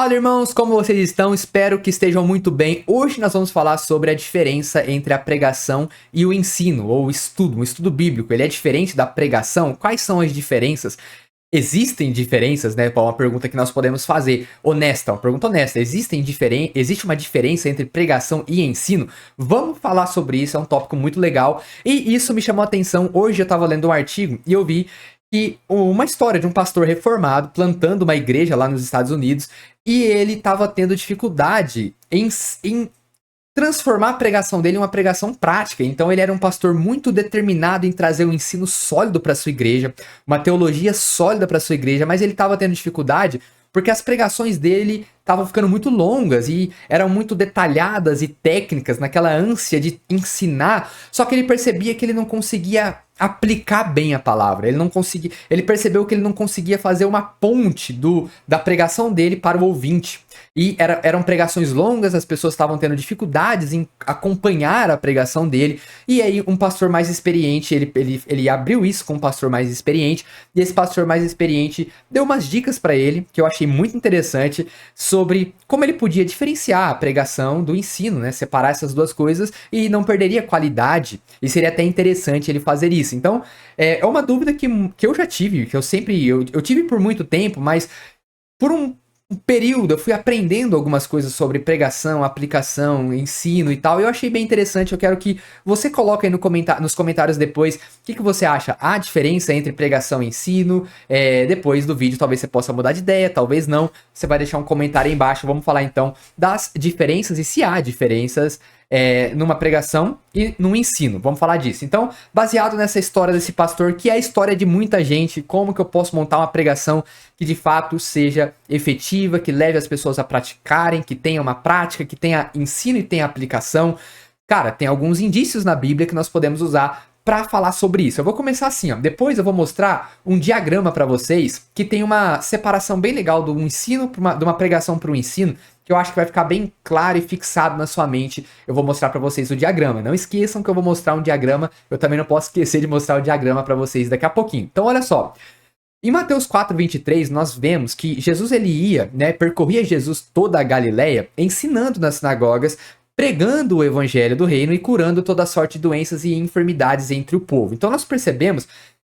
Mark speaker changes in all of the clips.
Speaker 1: Fala, irmãos, como vocês estão? Espero que estejam muito bem. Hoje nós vamos falar sobre a diferença entre a pregação e o ensino, ou o estudo, um estudo bíblico. Ele é diferente da pregação? Quais são as diferenças? Existem diferenças, né? Uma pergunta que nós podemos fazer. Honesta, uma pergunta honesta. Existe uma diferença entre pregação e ensino? Vamos falar sobre isso, é um tópico muito legal. E isso me chamou a atenção. Hoje eu estava lendo um artigo e eu vi que uma história de um pastor reformado plantando uma igreja lá nos Estados Unidos e ele estava tendo dificuldade em transformar a pregação dele em uma pregação prática. Então ele era um pastor muito determinado em trazer um ensino sólido para sua igreja, uma teologia sólida para sua igreja, mas ele estava tendo dificuldade porque as pregações dele estavam ficando muito longas e eram muito detalhadas e técnicas naquela ânsia de ensinar, só que ele percebia que ele não conseguia aplicar bem a palavra. Ele percebeu que ele não conseguia fazer uma ponte da pregação dele para o ouvinte. E eram pregações longas, as pessoas estavam tendo dificuldades em acompanhar a pregação dele. E aí um pastor mais experiente, ele abriu isso com um pastor mais experiente, e esse pastor mais experiente deu umas dicas para ele, que eu achei muito interessante, sobre como ele podia diferenciar a pregação do ensino, né? Separar essas duas coisas e não perderia qualidade. E seria até interessante ele fazer isso. Então, é uma dúvida que eu já tive, que eu tive por muito tempo, mas por um período eu fui aprendendo algumas coisas sobre pregação, aplicação, ensino e tal, e eu achei bem interessante. Eu quero que você coloque aí nos comentários depois o que você acha, a diferença entre pregação e ensino. Depois do vídeo talvez você possa mudar de ideia, talvez não, você vai deixar um comentário aí embaixo. Vamos falar então das diferenças e se há diferenças numa pregação e num ensino. Vamos falar disso. Então, baseado nessa história desse pastor, que é a história de muita gente, como que eu posso montar uma pregação que de fato seja efetiva, que leve as pessoas a praticarem, que tenha uma prática, que tenha ensino e tenha aplicação. Cara, tem alguns indícios na Bíblia que nós podemos usar para falar sobre isso. Eu vou começar assim, ó. Depois eu vou mostrar um diagrama para vocês que tem uma separação bem legal do ensino, de uma pregação para o ensino, que eu acho que vai ficar bem claro e fixado na sua mente. Eu vou mostrar para vocês o diagrama. Não esqueçam que eu vou mostrar um diagrama. Eu também não posso esquecer de mostrar o diagrama para vocês daqui a pouquinho. Então, olha só. Em Mateus 4:23, nós vemos que Jesus percorria Jesus toda a Galileia, ensinando nas sinagogas, pregando o evangelho do reino e curando toda sorte de doenças e enfermidades entre o povo. Então nós percebemos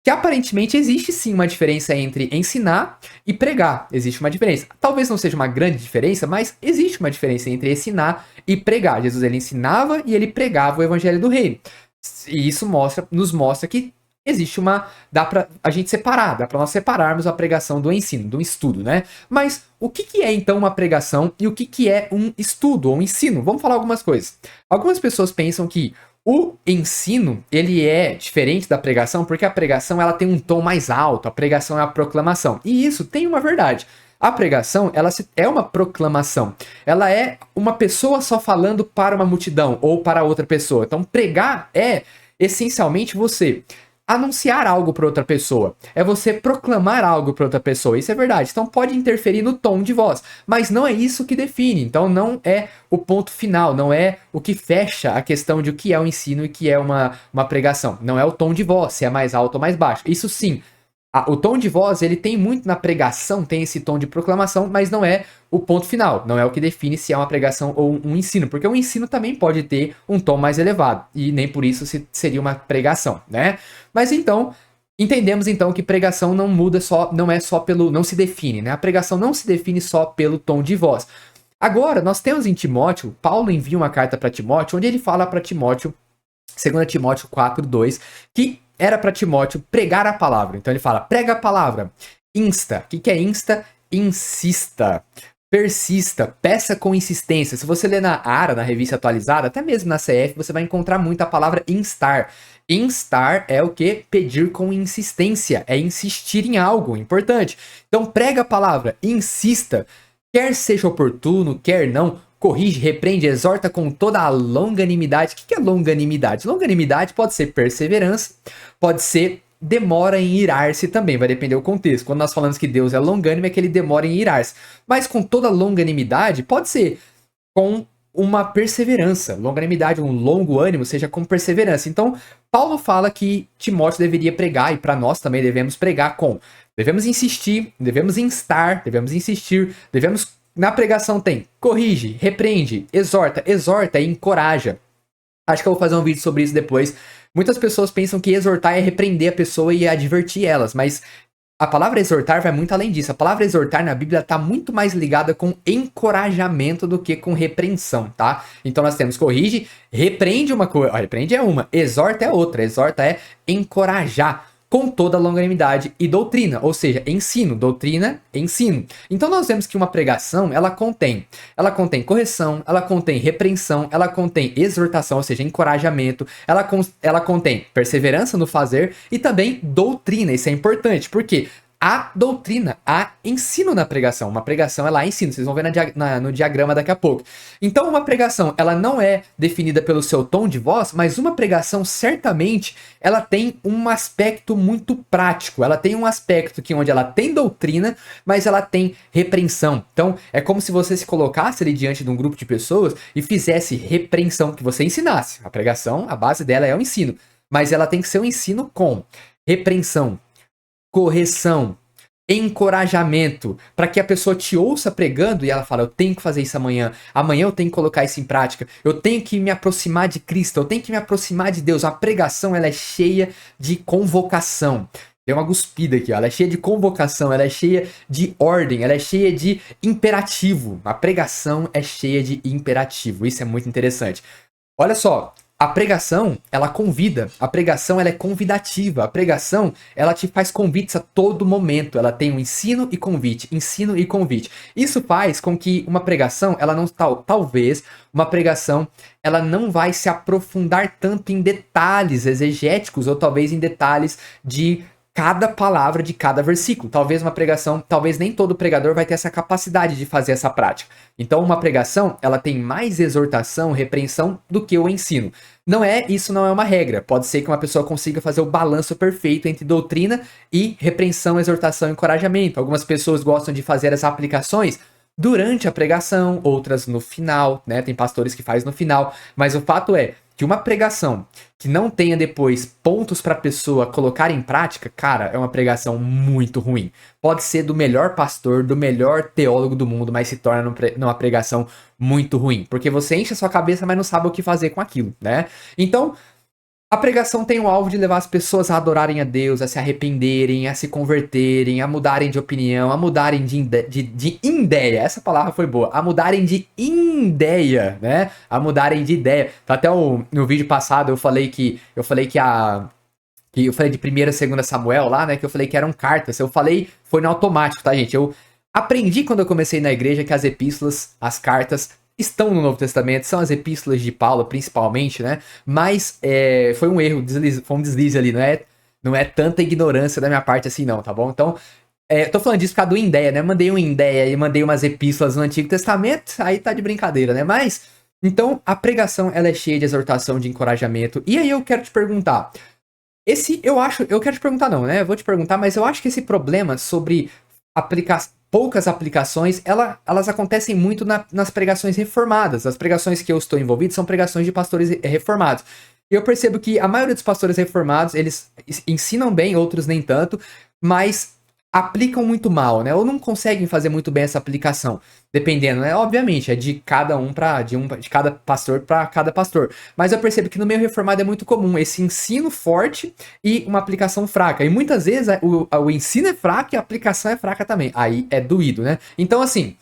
Speaker 1: que aparentemente existe sim uma diferença entre ensinar e pregar. Existe uma diferença. Talvez não seja uma grande diferença, mas existe uma diferença entre ensinar e pregar. Jesus ele ensinava e ele pregava o evangelho do reino. E isso nos mostra que existe dá pra a gente separar, dá pra nós separarmos a pregação do ensino, do estudo, né? Mas o que é então uma pregação e o que é um estudo ou um ensino? Vamos falar algumas coisas. Algumas pessoas pensam que o ensino, ele é diferente da pregação porque a pregação ela tem um tom mais alto, a pregação é a proclamação. E isso tem uma verdade. A pregação, é uma proclamação. Ela é uma pessoa só falando para uma multidão ou para outra pessoa. Então, pregar é essencialmente você anunciar algo para outra pessoa, é você proclamar algo para outra pessoa. Isso é verdade. Então pode interferir no tom de voz, mas não é isso que define. Então não é o ponto final, não é o que fecha a questão de o que é o ensino e o que é uma pregação. Não é o tom de voz, se é mais alto ou mais baixo. Isso sim. O tom de voz, ele tem muito na pregação, tem esse tom de proclamação, mas não é o ponto final, não é o que define se é uma pregação ou um ensino, porque o ensino também pode ter um tom mais elevado, e nem por isso seria uma pregação, né? Mas então, entendemos então que pregação não se define, né? A pregação não se define só pelo tom de voz. Agora, nós temos em Timóteo, Paulo envia uma carta para Timóteo, onde ele fala para Timóteo, 2 Timóteo 4:2, que era para Timóteo pregar a palavra. Então ele fala, prega a palavra, insta. O que é insta? Insista, persista, peça com insistência. Se você ler na ARA, na revista atualizada, até mesmo na CF, você vai encontrar muito a palavra instar. Instar é o que? Pedir com insistência, é insistir em algo importante. Então prega a palavra, insista, quer seja oportuno, quer não, corrige, repreende, exorta com toda a longanimidade. O que é longanimidade? Longanimidade pode ser perseverança, pode ser demora em irar-se também, vai depender do contexto. Quando nós falamos que Deus é longânimo, é que ele demora em irar-se. Mas com toda longanimidade, pode ser com uma perseverança. Longanimidade, um longo ânimo, seja com perseverança. Então, Paulo fala que Timóteo deveria pregar, e para nós também devemos pregar com. Devemos insistir, devemos instar, devemos insistir, devemos Na pregação tem corrige, repreende, exorta. Exorta e encoraja. Acho que eu vou fazer um vídeo sobre isso depois. Muitas pessoas pensam que exortar é repreender a pessoa e advertir elas, mas a palavra exortar vai muito além disso. A palavra exortar na Bíblia está muito mais ligada com encorajamento do que com repreensão, tá? Então nós temos corrige, repreende uma coisa, repreende é uma, exorta é outra. Exorta é encorajar com toda a longanimidade e doutrina, ou seja, ensino, doutrina, ensino. Então nós vemos que uma pregação, ela contém correção, ela contém repreensão, ela contém exortação, ou seja, encorajamento, ela contém perseverança no fazer e também doutrina. Isso é importante, porque há doutrina, há ensino na pregação. Uma pregação, ela há ensino. Vocês vão ver no diagrama daqui a pouco. Então, uma pregação, ela não é definida pelo seu tom de voz, mas uma pregação, certamente, ela tem um aspecto muito prático. Ela tem um aspecto que onde ela tem doutrina, mas ela tem repreensão. Então, é como se você se colocasse ali diante de um grupo de pessoas e fizesse repreensão, que você ensinasse. A pregação, a base dela é o ensino. Mas ela tem que ser um ensino com repreensão, correção, encorajamento, para que a pessoa te ouça pregando e ela fala, eu tenho que fazer isso amanhã eu tenho que colocar isso em prática, eu tenho que me aproximar de Cristo, eu tenho que me aproximar de Deus. A pregação, ela é cheia de convocação. Tem uma cuspida aqui, ó. Ela é cheia de convocação, ela é cheia de ordem, ela é cheia de imperativo. A pregação é cheia de imperativo, isso é muito interessante. Olha só, a pregação, ela convida, a pregação, ela é convidativa, a pregação, ela te faz convites a todo momento, ela tem um ensino e convite, ensino e convite. Isso faz com que uma pregação, ela não, talvez, uma pregação, ela não vai se aprofundar tanto em detalhes exegéticos, ou talvez em detalhes de cada palavra de cada versículo. Talvez uma pregação, talvez nem todo pregador vai ter essa capacidade de fazer essa prática. Então uma pregação, ela tem mais exortação, repreensão do que o ensino. Isso não é uma regra. Pode ser que uma pessoa consiga fazer o balanço perfeito entre doutrina e repreensão, exortação e encorajamento. Algumas pessoas gostam de fazer as aplicações durante a pregação, outras no final, né? Tem pastores que fazem no final, mas o fato é que uma pregação que não tenha depois pontos para a pessoa colocar em prática, cara, é uma pregação muito ruim. Pode ser do melhor pastor, do melhor teólogo do mundo, mas se torna numa pregação muito ruim, porque você enche a sua cabeça, mas não sabe o que fazer com aquilo, né? Então, a pregação tem o alvo de levar as pessoas a adorarem a Deus, a se arrependerem, a se converterem, a mudarem de opinião, a mudarem de ideia. Essa palavra foi boa. A mudarem de ideia, né? A mudarem de ideia. Até no vídeo passado eu falei de 1ª e 2ª Samuel lá, né? Que eu falei que eram cartas. Eu falei, foi no automático, tá, gente? Eu aprendi quando eu comecei na igreja que as epístolas, as cartas, estão no Novo Testamento, são as epístolas de Paulo, principalmente, né? Mas foi um erro, foi um deslize ali, não é tanta ignorância da minha parte assim, não, tá bom? Então, tô falando disso por causa do Indeia, né? Mandei um Indeia e mandei umas epístolas no Antigo Testamento, aí tá de brincadeira, né? Mas, então, a pregação, ela é cheia de exortação, de encorajamento. E aí eu quero te perguntar, eu quero te perguntar não, né? Eu vou te perguntar, mas eu acho que esse problema sobre poucas aplicações, elas acontecem muito nas pregações reformadas. As pregações que eu estou envolvido são pregações de pastores reformados. E eu percebo que a maioria dos pastores reformados, eles ensinam bem, outros nem tanto, mas aplicam muito mal, né? Ou não conseguem fazer muito bem essa aplicação. Dependendo, né? Obviamente, é de cada de cada pastor para cada pastor. Mas eu percebo que no meio reformado é muito comum esse ensino forte e uma aplicação fraca. E muitas vezes o ensino é fraco e a aplicação é fraca também. Aí é doído, né? Então, assim,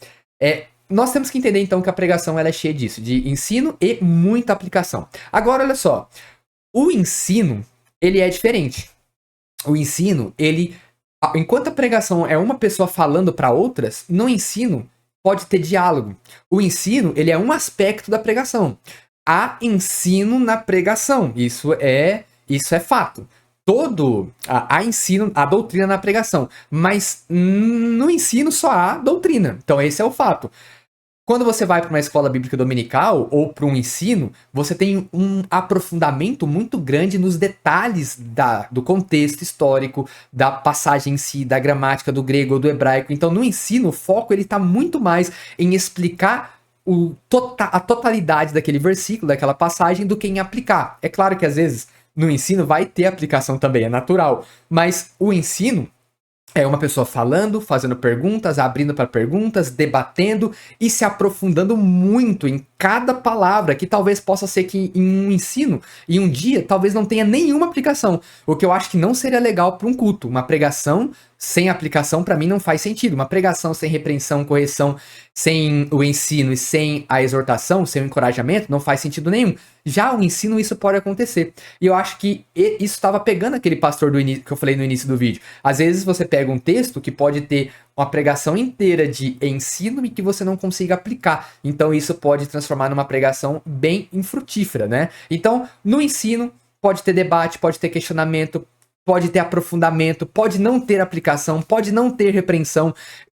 Speaker 1: nós temos que entender então que a pregação ela é cheia disso, de ensino e muita aplicação. Agora, olha só. O ensino, ele é diferente. O ensino, enquanto a pregação é uma pessoa falando para outras, no ensino pode ter diálogo. O ensino, ele é um aspecto da pregação. Há ensino na pregação. Isso é fato. Há ensino, há doutrina na pregação. Mas no ensino só há doutrina. Então esse é o fato. Quando você vai para uma escola bíblica dominical ou para um ensino, você tem um aprofundamento muito grande nos detalhes do contexto histórico, da passagem em si, da gramática do grego ou do hebraico. Então, no ensino, o foco está muito mais em explicar a totalidade daquele versículo, daquela passagem, do que em aplicar. É claro que, às vezes, no ensino vai ter aplicação também, é natural. Mas o ensino, É uma pessoa falando, fazendo perguntas, abrindo para perguntas, debatendo e se aprofundando muito em cada palavra, que talvez possa ser que em um ensino, em um dia, talvez não tenha nenhuma aplicação. O que eu acho que não seria legal para um culto. Uma pregação sem aplicação, para mim, não faz sentido. Uma pregação sem repreensão, correção, sem o ensino e sem a exortação, sem o encorajamento, não faz sentido nenhum. Já o ensino, isso pode acontecer. E eu acho que isso estava pegando aquele pastor do início, que eu falei no início do vídeo. Às vezes você pega um texto que pode ter uma pregação inteira de ensino e que você não consiga aplicar. Então isso pode transformar numa pregação bem infrutífera, né? Então, no ensino, pode ter debate, pode ter questionamento, pode ter aprofundamento, pode não ter aplicação, pode não ter repreensão.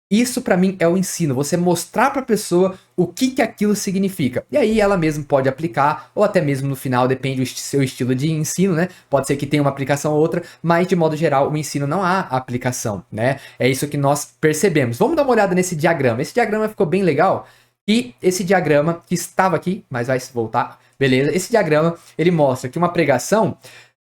Speaker 1: Isso para mim é o ensino, você mostrar para a pessoa o que aquilo significa. E aí ela mesma pode aplicar, ou até mesmo no final, depende do seu estilo de ensino, né? Pode ser que tenha uma aplicação ou outra, mas de modo geral o ensino não há aplicação, né? É isso que nós percebemos. Vamos dar uma olhada nesse diagrama. Esse diagrama ficou bem legal. E esse diagrama que estava aqui, mas vai voltar, beleza? Esse diagrama, ele mostra que uma pregação,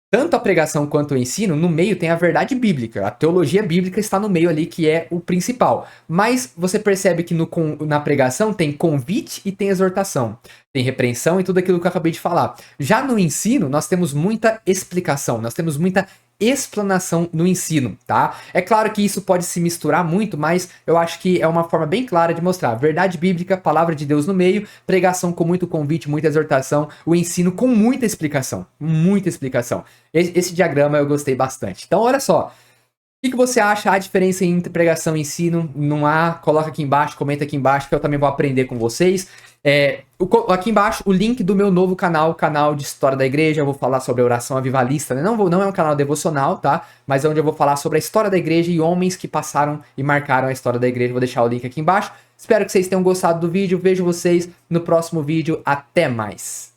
Speaker 1: tanto a pregação quanto o ensino, no meio tem a verdade bíblica. A teologia bíblica está no meio ali, que é o principal. Mas você percebe que na pregação tem convite e tem exortação. Tem repreensão e tudo aquilo que eu acabei de falar. Já no ensino, nós temos muita explicação, nós temos muita explanação no ensino, tá? É claro que isso pode se misturar muito, mas eu acho que é uma forma bem clara de mostrar verdade bíblica, palavra de Deus no meio, pregação com muito convite, muita exortação, o ensino com muita explicação, muita explicação. Esse diagrama eu gostei bastante. Então, olha só, o que você acha a diferença entre pregação e ensino? Não há? Coloca aqui embaixo, comenta aqui embaixo, que eu também vou aprender com vocês. Aqui embaixo, o link do meu novo canal, canal de História da Igreja. Eu vou falar sobre a oração avivalista, né? Não é um canal devocional, tá? Mas é onde eu vou falar sobre a história da igreja e homens que passaram e marcaram a história da igreja. Vou deixar o link aqui embaixo. Espero que vocês tenham gostado do vídeo. Vejo vocês no próximo vídeo. Até mais!